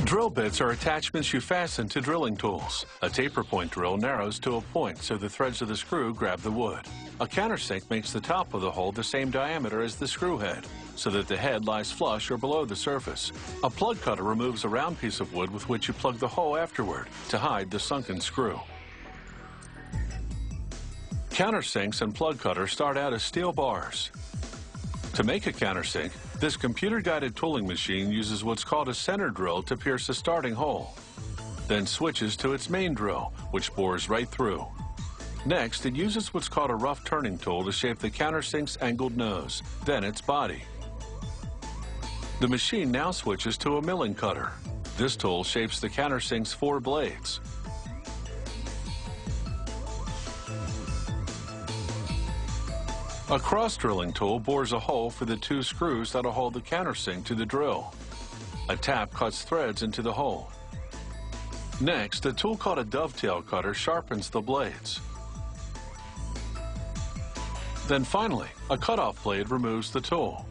Drill bits are attachments you fasten to drilling tools. A taper point drill narrows to a point so the threads of the screw grab the wood. A countersink makes the top of the hole the same diameter as the screw head, so that the head lies flush or below the surface. A plug cutter removes a round piece of wood with which you plug the hole afterward to hide the sunken screw. Countersinks and plug cutters start out as steel bars. To make a countersink, this computer-guided tooling machine uses what's called a center drill to pierce the starting hole, then switches to its main drill, which bores right through. Next, it uses what's called a rough turning tool to shape the countersink's angled nose, then its body. The machine now switches to a milling cutter. This tool shapes the countersink's 4 blades. A cross-drilling tool bores a hole for the 2 screws that'll hold the countersink to the drill. A tap cuts threads into the hole. Next, a tool called a dovetail cutter sharpens the blades. Then finally, a cutoff blade removes the tool.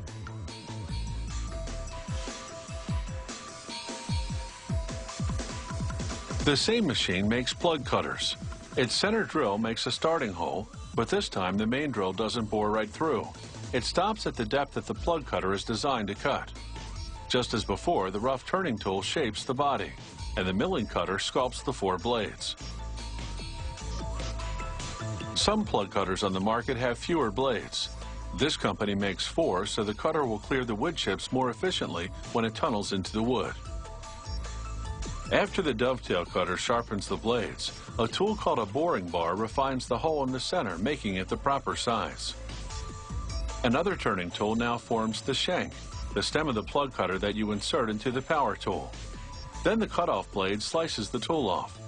The same machine makes plug cutters. Its center drill makes a starting hole, but this time the main drill doesn't bore right through. It stops at the depth that the plug cutter is designed to cut. Just as before, the rough turning tool shapes the body, and the milling cutter sculpts the 4 blades. Some plug cutters on the market have fewer blades. This company makes 4, so the cutter will clear the wood chips more efficiently when it tunnels into the wood. After the dovetail cutter sharpens the blades, a tool called a boring bar refines the hole in the center, making it the proper size. Another turning tool now forms the shank, the stem of the plug cutter that you insert into the power tool. Then the cutoff blade slices the tool off.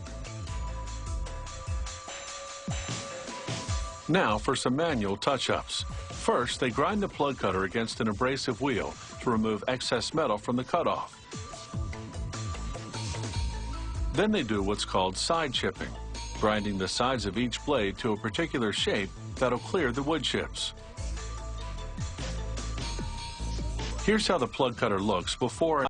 Now for some manual touch-ups. First, they grind the plug cutter against an abrasive wheel to remove excess metal from the cutoff. Then they do what's called side chipping, grinding the sides of each blade to a particular shape that'll clear the wood chips. Here's how the plug cutter looks before and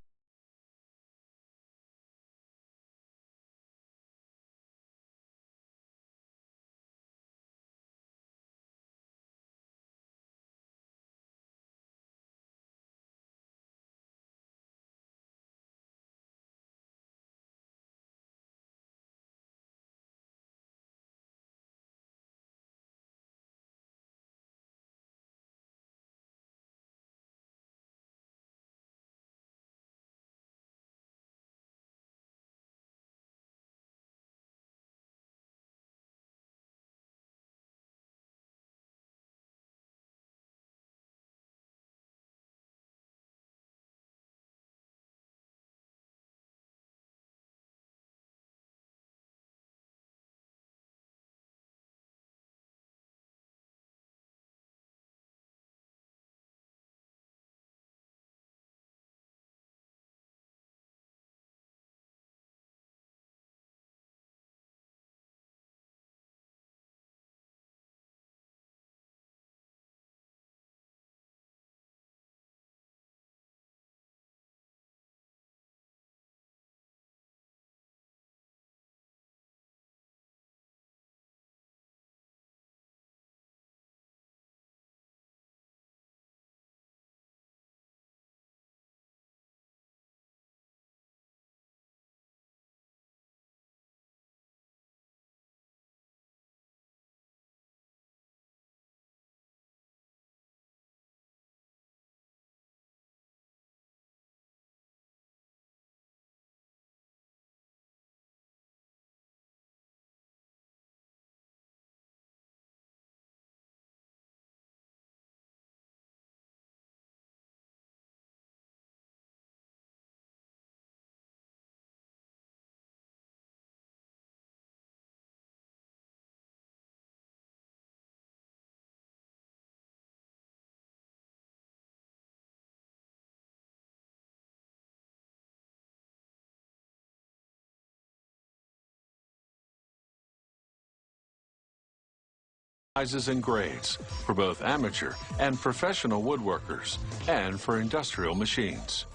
sizes and grades for both amateur and professional woodworkers and for industrial machines.